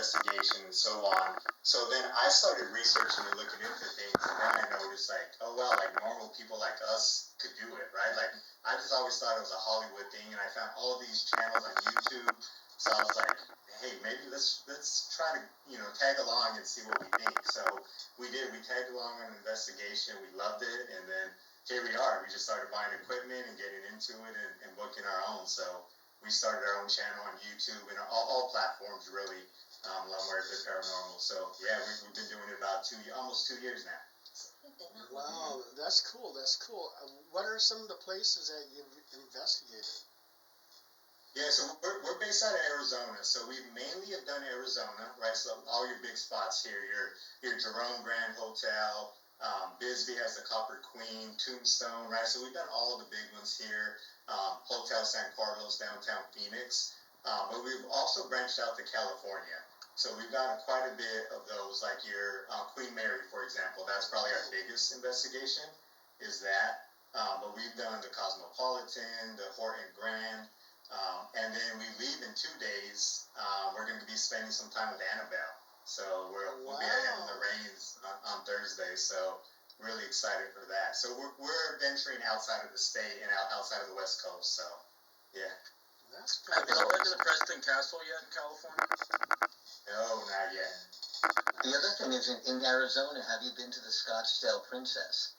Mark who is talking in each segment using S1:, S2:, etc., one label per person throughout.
S1: investigation and so on. So then I started researching and looking into things, and then I noticed like, oh well, like normal people like us could do it, right? Like I just always thought it was a Hollywood thing, and I found all these channels on YouTube. So I was like, hey, maybe let's try to tag along and see what we think. So we did. We tagged along on an investigation. We loved it, and then here we are. We just started buying equipment and getting into it and booking our own. So we started our own channel on YouTube and all platforms really. Muerte Paranormal. So yeah, we've been doing it about almost 2 years now.
S2: Wow, that's cool. That's cool. What are some of the places that you've investigated?
S1: Yeah, so we're based out of Arizona. So we mainly have done Arizona, right? So all your big spots here, your Jerome Grand Hotel, Bisbee has the Copper Queen, Tombstone, right? So we've done all of the big ones here. Hotel San Carlos, downtown Phoenix. But we've also branched out to California. So we've gotten quite a bit of those, like your Queen Mary, for example. That's probably our biggest investigation, is that. But we've done the Cosmopolitan, the Horton Grand, and then we leave in 2 days. We're going to be spending some time with Annabelle. So we'll be ahead in the reins on Thursday. So really excited for that. So we're venturing outside of the state and outside of the West Coast. So yeah.
S2: That's
S3: Have you been to the Preston Castle yet in California?
S1: No, not yet.
S4: The other thing is, in Arizona, have you been to the Scottsdale Princess?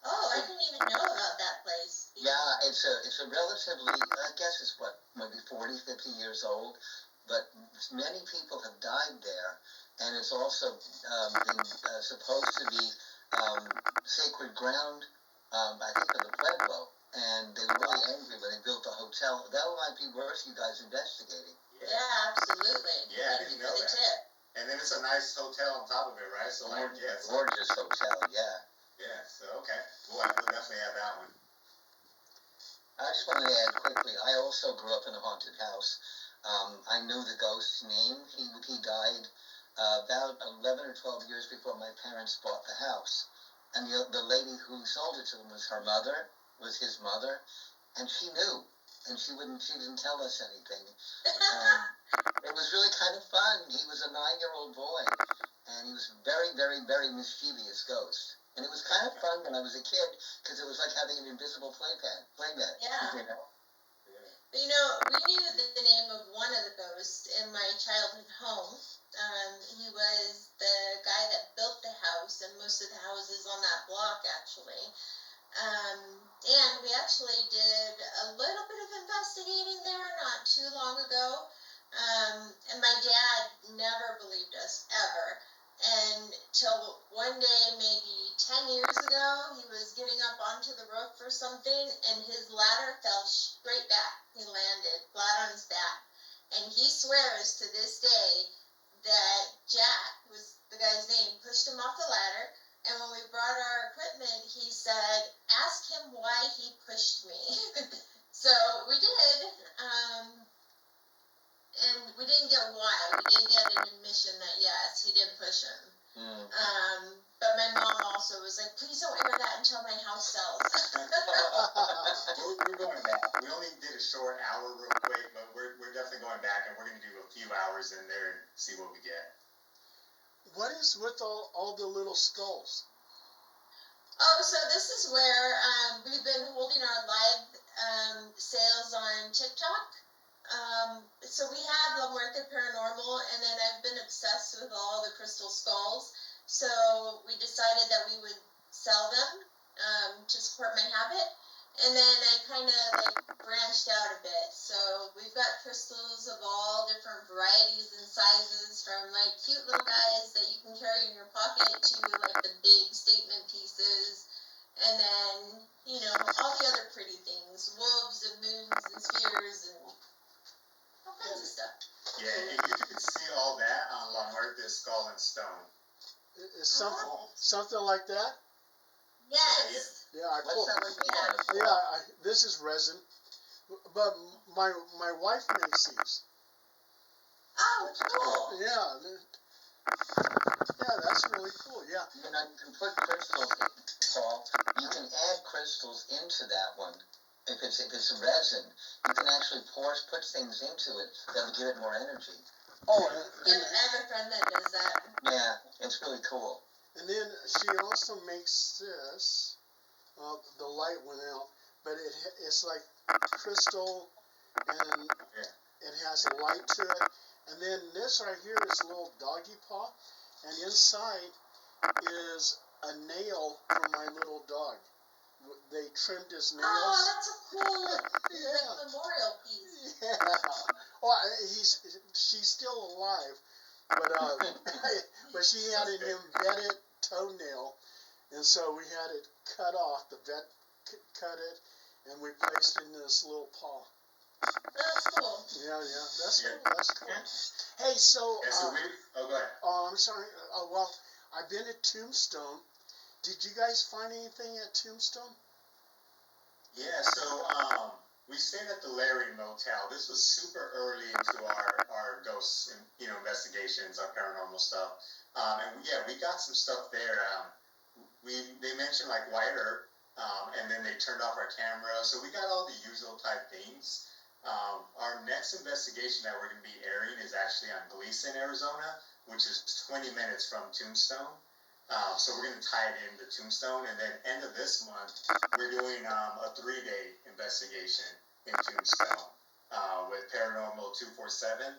S5: Oh, I didn't even know about that place.
S4: Yeah, it's a relatively, I guess it's maybe 40, 50 years old, but many people have died there, and it's also been supposed to be sacred ground, I think, of the Pueblo, and they were really angry when they built the hotel. That might be worth you guys investigating.
S5: Yeah, absolutely.
S1: Yeah, I didn't know that.
S5: Tip.
S1: And then it's a nice hotel on top of it, right? So like, yeah, it's
S4: Gorgeous hotel, yeah.
S1: Yeah, so okay. We'll definitely have that one.
S4: I just wanted to add quickly, I also grew up in a haunted house. I knew the ghost's name. He died about 11 or 12 years before my parents bought the house. And the lady who sold it to them was his mother, and she knew. And she didn't tell us anything. It was really kind of fun. He was a 9-year-old boy, and he was very, very, very mischievous ghost. And it was kind of fun when I was a kid, because it was like having an invisible playmat.
S5: Yeah.
S4: You know?
S5: But we knew the name of one of the ghosts in my childhood home. He was the guy that built the house, and most of the houses on that block, actually. And we actually did a little bit of investigating there not too long ago. And my dad never believed us, ever. And till one day, maybe 10 years ago, he was getting up onto the roof or something, and his ladder fell straight back. He landed flat on his back. And he swears to this day that Jack, was the guy's name, pushed him off the ladder. And when we brought our equipment, he said, ask him why he pushed me. So we did, and we didn't get why. We did get an admission that, yes, he did push him. But my mom also was like, please don't air that until my house sells.
S1: We're going back. We only did a short hour real quick, but we're definitely going back, and we're going to do a few hours in there and see what we get.
S2: What is with all the little skulls?
S5: Oh, so this is where we've been holding our live sales on TikTok. So we have La Muerte Paranormal, and then I've been obsessed with all the crystal skulls. So we decided that we would sell them to support my habit. And then I kind of branched out a bit. So we've got crystals of all different varieties and sizes, from cute little guys that you can carry in your pocket to the big statement pieces. And then, all the other pretty things, wolves and moons and spheres and all kinds of stuff.
S1: Yeah, and you can see all that on La Muerte Skull and Stone.
S2: Is something like that?
S5: Yes.
S2: Yeah,
S4: What's that like?
S2: Yeah, this is resin, but my wife makes these.
S5: Oh, cool.
S2: Yeah, that's really cool. Yeah.
S4: You can put crystals, Paul. You can add crystals into that one. If it's resin, you can actually put things into it that will give it more energy.
S2: Oh,
S5: Yeah, I have a friend that does that.
S4: Yeah, it's really cool.
S2: and then she also makes this. The light went out, but it's like crystal, and it has light to it. And then this right here is a little doggy paw, and inside is a nail from my little dog. They trimmed his nails.
S5: Oh, that's a cool
S2: Yeah.
S5: like memorial piece.
S2: Yeah. Oh, she's still alive, but but she had an embedded toenail, and so we had it cut off. The vet cut it, and we placed it in this little paw.
S5: That's cool.
S2: Yeah, that's cool. That's cool. Hey, so
S1: go ahead.
S2: oh, I'm sorry. Well, I've been at Tombstone. Did you guys find anything at Tombstone?
S1: Yeah, so we stayed at the Larry Motel. This was super early into our ghosts and investigations, our paranormal stuff. And we got some stuff there. They mentioned like white earth, and then they turned off our camera, so we got all the usual type things. Our next investigation that we're going to be airing is actually on Gleason, Arizona, which is 20 minutes from Tombstone. So we're going to tie it into Tombstone, and then end of this month, we're doing a 3-day investigation in Tombstone with Paranormal 247.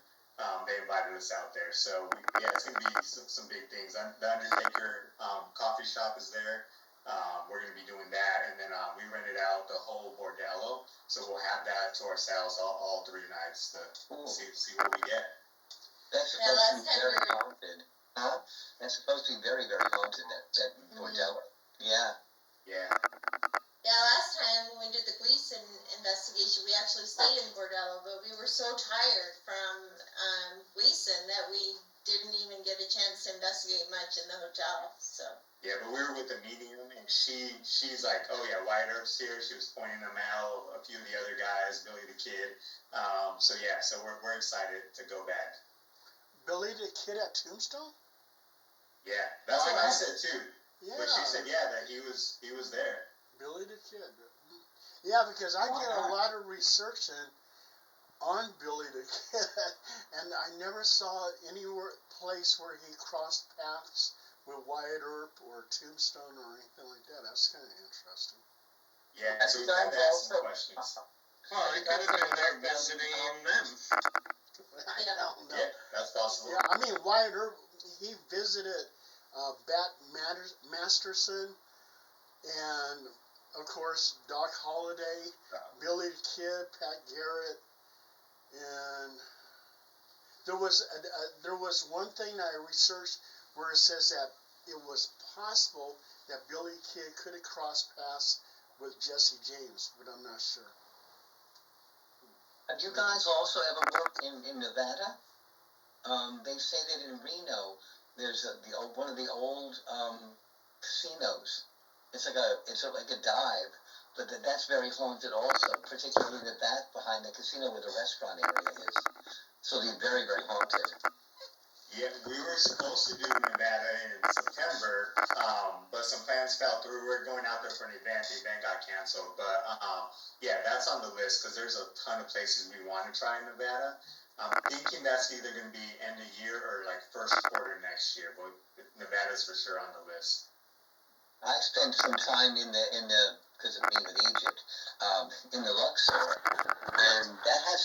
S1: They invited us out there, so it's going to be some big things. The Undertaker coffee shop is there. We're going to be doing that, and then we rented out the whole bordello, so we'll have that to ourselves all 3 nights to see what we get.
S4: That's supposed to be very haunted. Huh? That's supposed to be very, very haunted, that bordello. Yeah.
S1: Yeah.
S5: Yeah, last time when we did the Gleason investigation, we actually stayed in Bordello, but we were so tired from Gleason that we didn't even get a chance to investigate much in the hotel. So. Yeah,
S1: but we were with the medium, and she's like, oh yeah, White Earth's here. She was pointing them out, a few of the other guys, Billy the Kid. So we're excited to go back.
S2: Billy the Kid at Tombstone?
S1: Yeah, that's what I said too.
S2: Yeah.
S1: But she said, that he was there.
S2: Billy the Kid. Yeah, because I did a lot of research on Billy the Kid, and I never saw any place where he crossed paths with Wyatt Earp or Tombstone or anything like that. That's kind of interesting.
S1: Yeah, so we had to ask some questions.
S3: Oh, he could have been there visiting them.
S2: I don't know.
S1: Yeah, that's possible.
S2: Yeah, I mean, Wyatt Earp, he visited Bat Masterson, and of course Doc Holliday, Billy the Kid, Pat Garrett, and there was one thing that I researched where it says that it was possible that Billy the Kid could have crossed paths with Jesse James, but I'm not sure.
S4: Have you guys also ever worked in Nevada? They say that in Reno, there's one of the old casinos. It's like a dive, but that's very haunted also, particularly the back behind the casino where the restaurant area is. So they're very, very haunted.
S1: Yeah, we were supposed to do Nevada in September, but some plans fell through. We were going out there for an event. The event got canceled, but that's on the list because there's a ton of places we want to try in Nevada. I'm thinking that's either going to be end of year or like first quarter next year, but Nevada's for sure on the list.
S4: I spent some time in the because of being with Egypt, in the Luxor, and that has